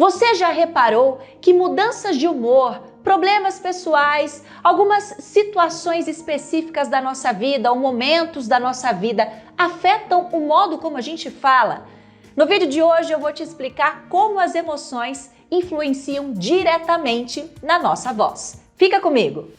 Você já reparou que mudanças de humor, problemas pessoais, algumas situações específicas da nossa vida ou momentos da nossa vida afetam o modo como a gente fala? No vídeo de hoje eu vou te explicar como as emoções influenciam diretamente na nossa voz. Fica comigo!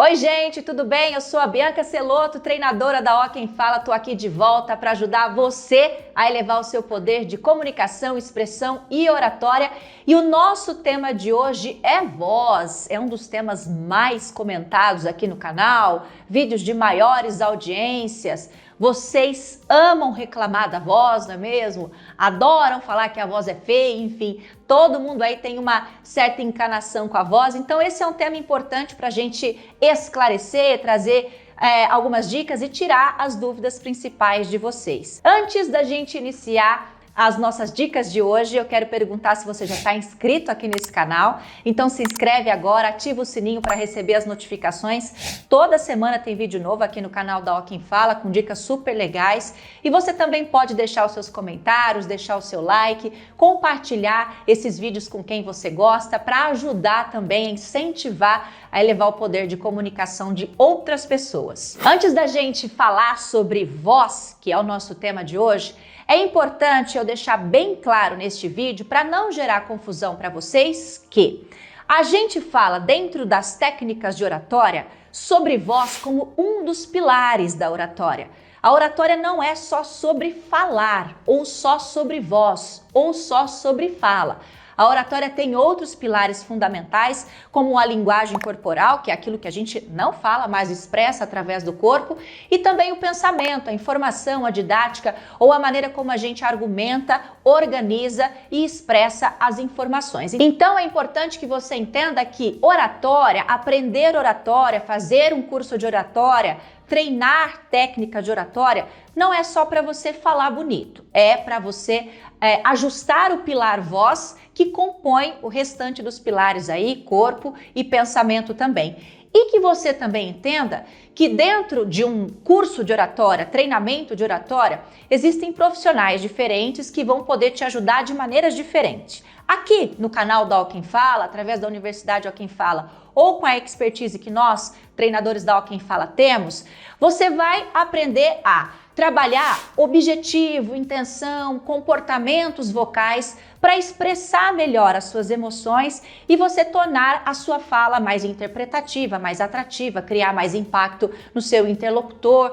Oi gente, tudo bem? Eu sou a Bianca Celoto, treinadora da Ó Quem Fala. Tô aqui de volta para ajudar você a elevar o seu poder de comunicação, expressão e oratória. E o nosso tema de hoje é voz. É um dos temas mais comentados aqui no canal, vídeos de maiores audiências. Vocês amam reclamar da voz, não é mesmo? Adoram falar que a voz é feia, enfim, todo mundo aí tem uma certa encanação com a voz. Então esse é um tema importante para a gente esclarecer, trazer algumas dicas e tirar as dúvidas principais de vocês. Antes da gente iniciar as nossas dicas de hoje, eu quero perguntar se você já está inscrito aqui nesse canal. Então se inscreve agora, ativa o sininho para receber as notificações. Toda semana tem vídeo novo aqui no canal da Ó Quem Fala, com dicas super legais. E você também pode deixar os seus comentários, deixar o seu like, compartilhar esses vídeos com quem você gosta, para ajudar também a incentivar a elevar o poder de comunicação de outras pessoas. Antes da gente falar sobre voz, que é o nosso tema de hoje, é importante eu deixar bem claro neste vídeo, para não gerar confusão para vocês, que a gente fala dentro das técnicas de oratória sobre voz como um dos pilares da oratória. A oratória não é só sobre falar, ou só sobre voz, ou só sobre fala. A oratória tem outros pilares fundamentais, como a linguagem corporal, que é aquilo que a gente não fala, mas expressa através do corpo, e também o pensamento, a informação, a didática ou a maneira como a gente argumenta, organiza e expressa as informações. Então é importante que você entenda que oratória, aprender oratória, fazer um curso de oratória, treinar técnica de oratória, não é só para você falar bonito, é para você ajustar o pilar voz, que compõe o restante dos pilares aí, corpo e pensamento também. E que você também entenda que dentro de um curso de oratória, treinamento de oratória, existem profissionais diferentes que vão poder te ajudar de maneiras diferentes. Aqui no canal da Ó Quem Fala, através da Universidade Ó Quem Fala, ou com a expertise que nós, treinadores da Ó Quem Fala, temos, você vai aprender a trabalhar objetivo, intenção, comportamentos vocais para expressar melhor as suas emoções e você tornar a sua fala mais interpretativa, mais atrativa, criar mais impacto no seu interlocutor,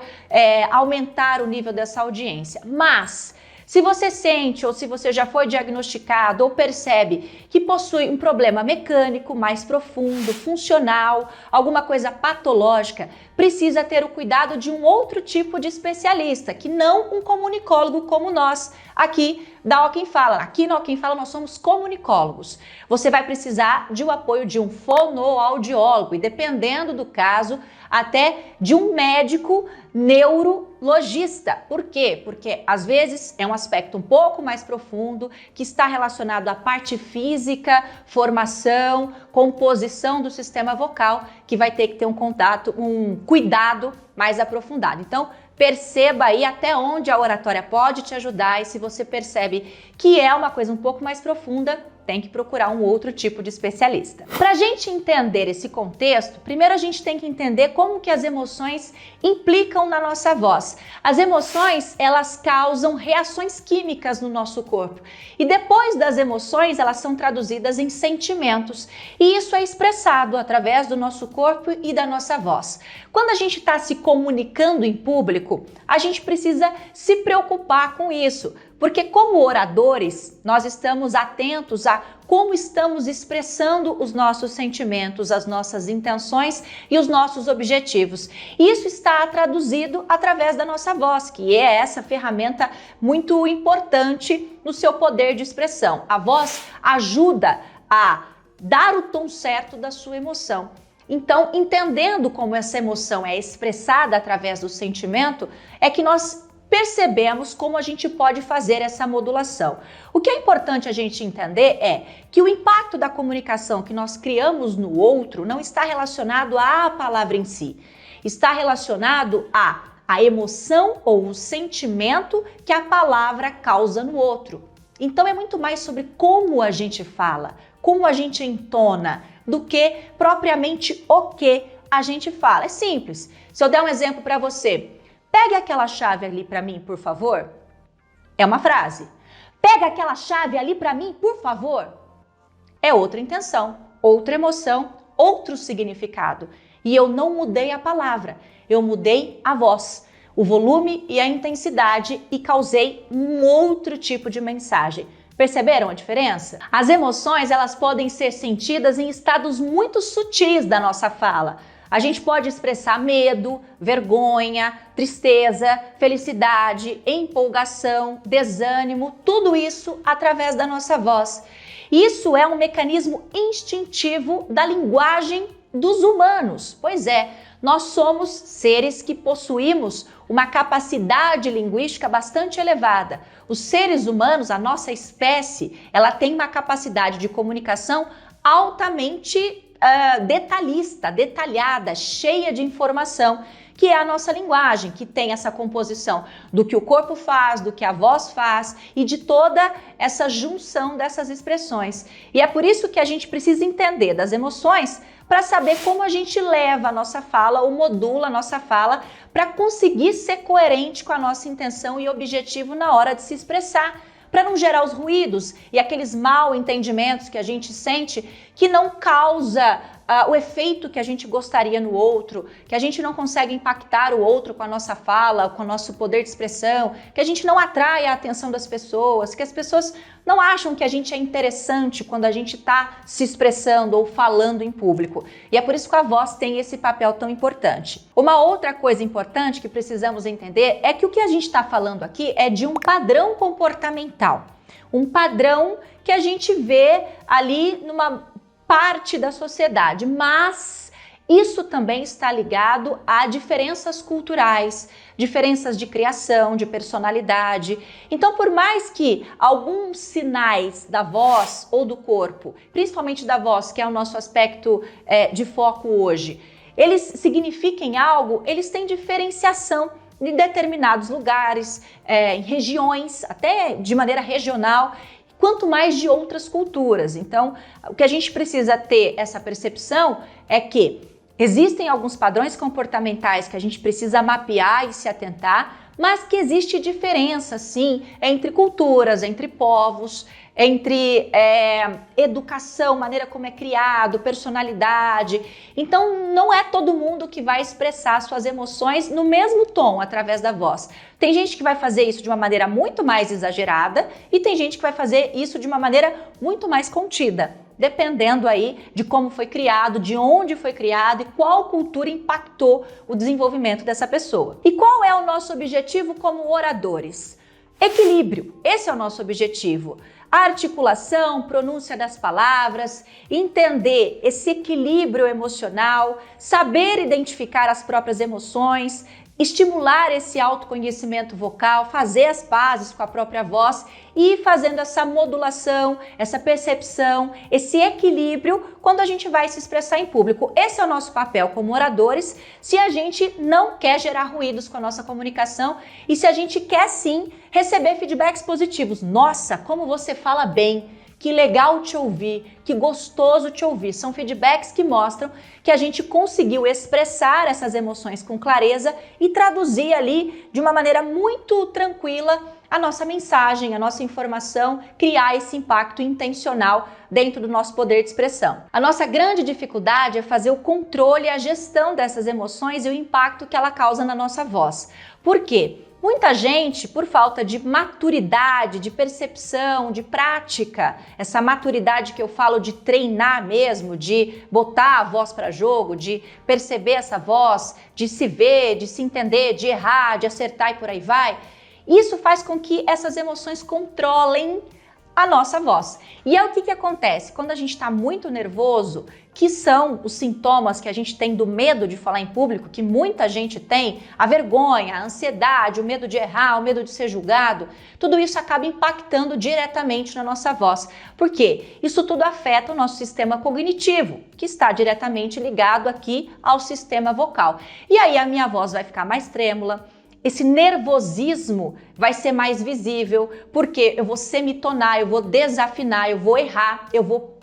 aumentar o nível dessa audiência. Mas se você sente ou se você já foi diagnosticado ou percebe que possui um problema mecânico mais profundo, funcional, alguma coisa patológica, precisa ter o cuidado de um outro tipo de especialista, que não um comunicólogo como nós aqui da Ó Quem Fala. Aqui na Ó Quem Fala nós somos comunicólogos. Você vai precisar de o apoio de um fonoaudiólogo e, dependendo do caso, até de um médico neurologista. Por quê? Porque às vezes é um aspecto um pouco mais profundo que está relacionado à parte física, formação, composição do sistema vocal, que vai ter que ter um contato, um cuidado mais aprofundado. Então, perceba aí até onde a oratória pode te ajudar, e se você percebe que é uma coisa um pouco mais profunda, tem que procurar um outro tipo de especialista. Para a gente entender esse contexto, primeiro a gente tem que entender como que as emoções implicam na nossa voz. As emoções, elas causam reações químicas no nosso corpo. E depois das emoções, elas são traduzidas em sentimentos. E isso é expressado através do nosso corpo e da nossa voz. Quando a gente está se comunicando em público, a gente precisa se preocupar com isso. Porque como oradores, nós estamos atentos a como estamos expressando os nossos sentimentos, as nossas intenções e os nossos objetivos. Isso está traduzido através da nossa voz, que é essa ferramenta muito importante no seu poder de expressão. A voz ajuda a dar o tom certo da sua emoção. Então, entendendo como essa emoção é expressada através do sentimento, é que nós percebemos como a gente pode fazer essa modulação. O que é importante a gente entender é que o impacto da comunicação que nós criamos no outro não está relacionado à palavra em si, está relacionado a a emoção ou o sentimento que a palavra causa no outro. Então é muito mais sobre como a gente fala, como a gente entona, do que propriamente o que a gente fala. É simples. Se eu der um exemplo para você, pegue aquela chave ali para mim, por favor. É uma frase. Pega aquela chave ali para mim, por favor. É outra intenção, outra emoção, outro significado. E eu não mudei a palavra, eu mudei a voz, o volume e a intensidade e causei um outro tipo de mensagem. Perceberam a diferença? As emoções, elas podem ser sentidas em estados muito sutis da nossa fala. A gente pode expressar medo, vergonha, tristeza, felicidade, empolgação, desânimo, tudo isso através da nossa voz. Isso é um mecanismo instintivo da linguagem dos humanos. Pois é, nós somos seres que possuímos uma capacidade linguística bastante elevada. Os seres humanos, a nossa espécie, ela tem uma capacidade de comunicação altamente detalhista, detalhada, cheia de informação, que é a nossa linguagem, que tem essa composição do que o corpo faz, do que a voz faz e de toda essa junção dessas expressões. E é por isso que a gente precisa entender das emoções para saber como a gente leva a nossa fala ou modula a nossa fala para conseguir ser coerente com a nossa intenção e objetivo na hora de se expressar, para não gerar os ruídos e aqueles mal entendimentos que a gente sente que não causa o efeito que a gente gostaria no outro, que a gente não consegue impactar o outro com a nossa fala, com o nosso poder de expressão, que a gente não atrai a atenção das pessoas, que as pessoas não acham que a gente é interessante quando a gente está se expressando ou falando em público. E é por isso que a voz tem esse papel tão importante. Uma outra coisa importante que precisamos entender é que o que a gente está falando aqui é de um padrão comportamental. Um padrão que a gente vê ali numa parte da sociedade, mas isso também está ligado a diferenças culturais, diferenças de criação, de personalidade. Então, por mais que alguns sinais da voz ou do corpo, principalmente da voz, que é o nosso aspecto de foco hoje, eles signifiquem algo, eles têm diferenciação em determinados lugares, em regiões, até de maneira regional, quanto mais de outras culturas. Então, o que a gente precisa ter essa percepção é que existem alguns padrões comportamentais que a gente precisa mapear e se atentar, mas que existe diferença, sim, entre culturas, entre povos, entre educação, maneira como é criado, personalidade. Então, não é todo mundo que vai expressar suas emoções no mesmo tom, através da voz. Tem gente que vai fazer isso de uma maneira muito mais exagerada e tem gente que vai fazer isso de uma maneira muito mais contida, dependendo aí de como foi criado, de onde foi criado e qual cultura impactou o desenvolvimento dessa pessoa. E qual é o nosso objetivo como oradores? Equilíbrio, esse é o nosso objetivo. A articulação, pronúncia das palavras, entender esse equilíbrio emocional, saber identificar as próprias emoções, estimular esse autoconhecimento vocal, fazer as pazes com a própria voz e ir fazendo essa modulação, essa percepção, esse equilíbrio quando a gente vai se expressar em público. Esse é o nosso papel como oradores, se a gente não quer gerar ruídos com a nossa comunicação e se a gente quer sim receber feedbacks positivos. Nossa, como você fala bem! Que legal te ouvir, que gostoso te ouvir. São feedbacks que mostram que a gente conseguiu expressar essas emoções com clareza e traduzir ali de uma maneira muito tranquila a nossa mensagem, a nossa informação, criar esse impacto intencional dentro do nosso poder de expressão. A nossa grande dificuldade é fazer o controle e a gestão dessas emoções e o impacto que ela causa na nossa voz. Por quê? Muita gente, por falta de maturidade, de percepção, de prática, essa maturidade que eu falo de treinar mesmo, de botar a voz para jogo, de perceber essa voz, de se ver, de se entender, de errar, de acertar e por aí vai, isso faz com que essas emoções controlem a nossa voz. E é o que acontece quando a gente está muito nervoso, que são os sintomas que a gente tem do medo de falar em público, que muita gente tem, a vergonha, a ansiedade, o medo de errar, o medo de ser julgado, tudo isso acaba impactando diretamente na nossa voz. Por quê? Isso tudo afeta o nosso sistema cognitivo, que está diretamente ligado aqui ao sistema vocal. E aí a minha voz vai ficar mais trêmula, esse nervosismo vai ser mais visível, porque eu vou semitonar, eu vou desafinar, eu vou errar, eu vou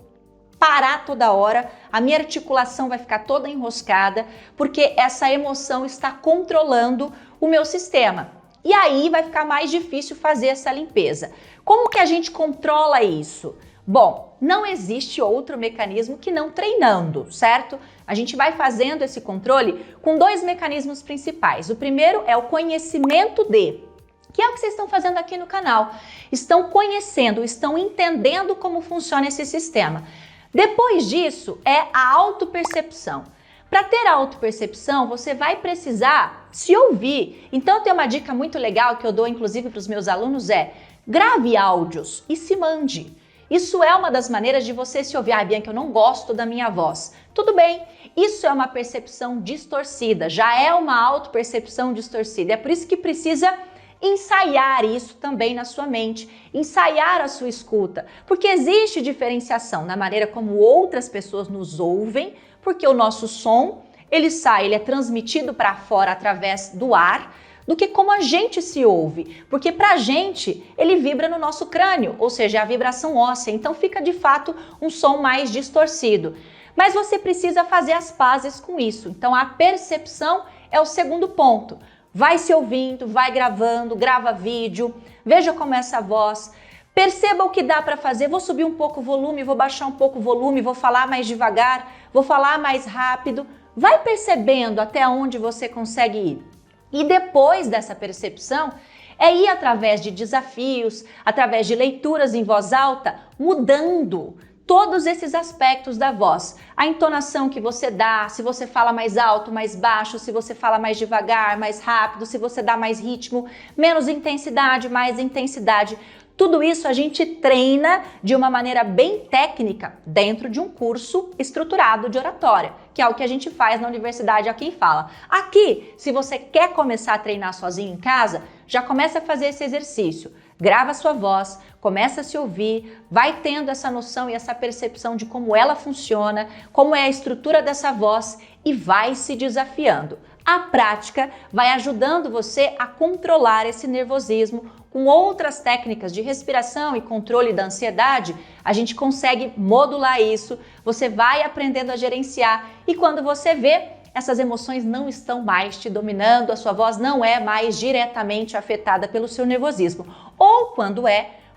parar toda hora, a minha articulação vai ficar toda enroscada, porque essa emoção está controlando o meu sistema. E aí vai ficar mais difícil fazer essa limpeza. Como que a gente controla isso? Bom, não existe outro mecanismo que não treinando, certo? A gente vai fazendo esse controle com dois mecanismos principais. O primeiro é o conhecimento que é o que vocês estão fazendo aqui no canal. Estão conhecendo, estão entendendo como funciona esse sistema. Depois disso é a autopercepção. Para ter a autopercepção, você vai precisar se ouvir. Então tem uma dica muito legal que eu dou inclusive para os meus alunos grave áudios e se mande. Isso é uma das maneiras de você se ouvir. Bianca, eu não gosto da minha voz. Tudo bem, isso é uma percepção distorcida, já é uma autopercepção distorcida. É por isso que precisa ensaiar isso também na sua mente, ensaiar a sua escuta, porque existe diferenciação na maneira como outras pessoas nos ouvem, porque o nosso som, ele é transmitido para fora através do ar, do que como a gente se ouve, porque pra gente ele vibra no nosso crânio, ou seja, a vibração óssea, então fica de fato um som mais distorcido. Mas você precisa fazer as pazes com isso, então a percepção é o segundo ponto. Vai se ouvindo, vai gravando, grava vídeo, veja como é essa voz, perceba o que dá para fazer, vou subir um pouco o volume, vou baixar um pouco o volume, vou falar mais devagar, vou falar mais rápido, vai percebendo até onde você consegue ir. E depois dessa percepção, é ir através de desafios, através de leituras em voz alta, mudando todos esses aspectos da voz. A entonação que você dá, se você fala mais alto, mais baixo, se você fala mais devagar, mais rápido, se você dá mais ritmo, menos intensidade, mais intensidade. Tudo isso a gente treina de uma maneira bem técnica dentro de um curso estruturado de oratória, que é o que a gente faz na Universidade A Quem Fala. Aqui, se você quer começar a treinar sozinho em casa, já começa a fazer esse exercício. Grava a sua voz, começa a se ouvir, vai tendo essa noção e essa percepção de como ela funciona, como é a estrutura dessa voz e vai se desafiando. A prática vai ajudando você a controlar esse nervosismo. Com outras técnicas de respiração e controle da ansiedade, a gente consegue modular isso, você vai aprendendo a gerenciar e quando você vê, essas emoções não estão mais te dominando, a sua voz não é mais diretamente afetada pelo seu nervosismo. Ou quando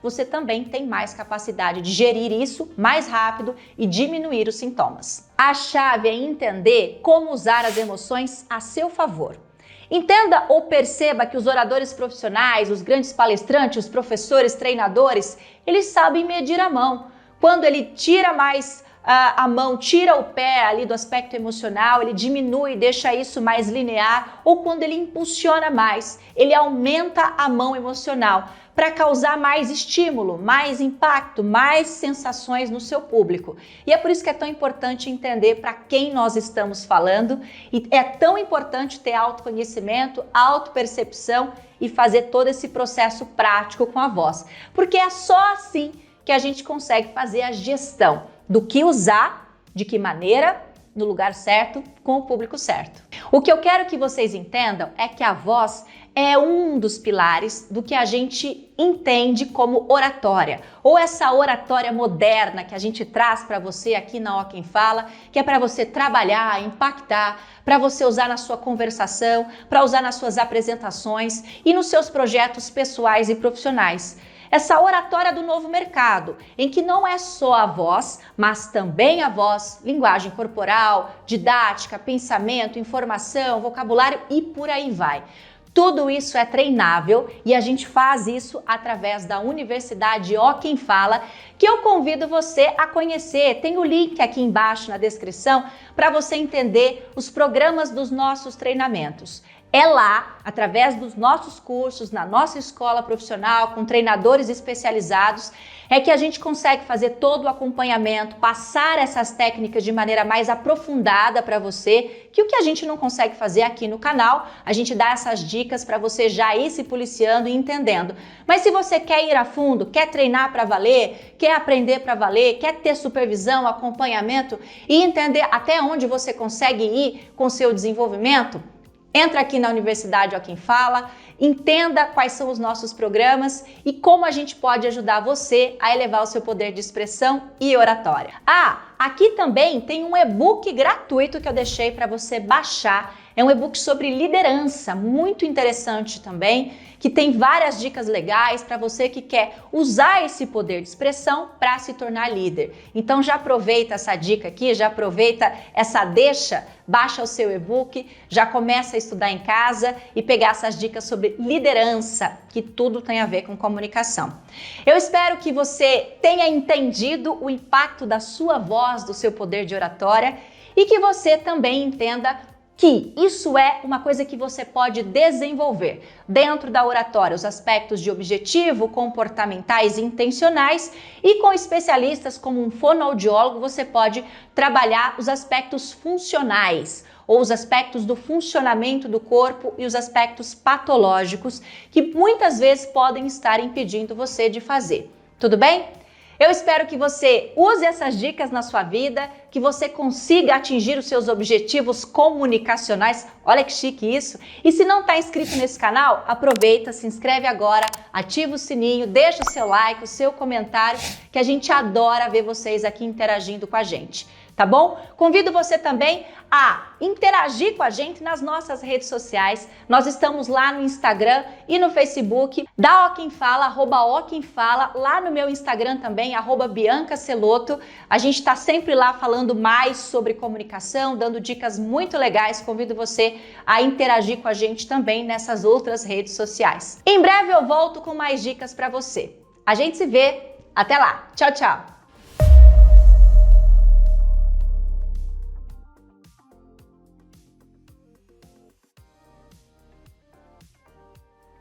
você também tem mais capacidade de gerir isso mais rápido e diminuir os sintomas. A chave é entender como usar as emoções a seu favor. Entenda ou perceba que os oradores profissionais, os grandes palestrantes, os professores, treinadores, eles sabem medir a mão. Quando ele tira mais a mão, tira o pé ali do aspecto emocional, ele diminui, deixa isso mais linear, ou quando ele impulsiona mais, ele aumenta a mão emocional para causar mais estímulo, mais impacto, mais sensações no seu público. E é por isso que é tão importante entender para quem nós estamos falando e é tão importante ter autoconhecimento, autopercepção e fazer todo esse processo prático com a voz. Porque é só assim que a gente consegue fazer a gestão do que usar, de que maneira, no lugar certo, com o público certo. O que eu quero que vocês entendam é que a voz é um dos pilares do que a gente entende como oratória, ou essa oratória moderna que a gente traz para você aqui na Ó Quem Fala, que é para você trabalhar, impactar, para você usar na sua conversação, para usar nas suas apresentações e nos seus projetos pessoais e profissionais. Essa oratória do novo mercado, em que não é só a voz, mas também a voz, linguagem corporal, didática, pensamento, informação, vocabulário e por aí vai. Tudo isso é treinável e a gente faz isso através da Universidade Ó Quem Fala, que eu convido você a conhecer. Tem o link aqui embaixo na descrição para você entender os programas dos nossos treinamentos. É lá, através dos nossos cursos, na nossa escola profissional, com treinadores especializados, é que a gente consegue fazer todo o acompanhamento, passar essas técnicas de maneira mais aprofundada para você, que o que a gente não consegue fazer aqui no canal, a gente dá essas dicas para você já ir se policiando e entendendo. Mas se você quer ir a fundo, quer treinar para valer, quer aprender para valer, quer ter supervisão, acompanhamento e entender até onde você consegue ir com seu desenvolvimento, Entra aqui na Universidade Ó Quem Fala, entenda quais são os nossos programas e como a gente pode ajudar você a elevar o seu poder de expressão e oratória. Aqui também tem um e-book gratuito que eu deixei para você baixar. É um e-book sobre liderança, muito interessante também, que tem várias dicas legais para você que quer usar esse poder de expressão para se tornar líder. Então já aproveita essa dica aqui, já aproveita essa deixa, baixa o seu e-book, já começa a estudar em casa e pegar essas dicas sobre liderança, que tudo tem a ver com comunicação. Eu espero que você tenha entendido o impacto da sua voz, do seu poder de oratória e que você também entenda que isso é uma coisa que você pode desenvolver dentro da oratória, os aspectos de objetivo, comportamentais e intencionais, e com especialistas como um fonoaudiólogo você pode trabalhar os aspectos funcionais, ou os aspectos do funcionamento do corpo e os aspectos patológicos que muitas vezes podem estar impedindo você de fazer. Tudo bem? Eu espero que você use essas dicas na sua vida, que você consiga atingir os seus objetivos comunicacionais. Olha que chique isso! E se não está inscrito nesse canal, aproveita, se inscreve agora, ativa o sininho, deixa o seu like, o seu comentário, que a gente adora ver vocês aqui interagindo com a gente. Tá bom? Convido você também a interagir com a gente nas nossas redes sociais. Nós estamos lá no Instagram e no Facebook, da Ó Quem Fala, @Ó Quem Fala, lá no meu Instagram também, @BiancaCeloto. A gente está sempre lá falando mais sobre comunicação, dando dicas muito legais. Convido você a interagir com a gente também nessas outras redes sociais. Em breve eu volto com mais dicas para você. A gente se vê. Até lá. Tchau, tchau.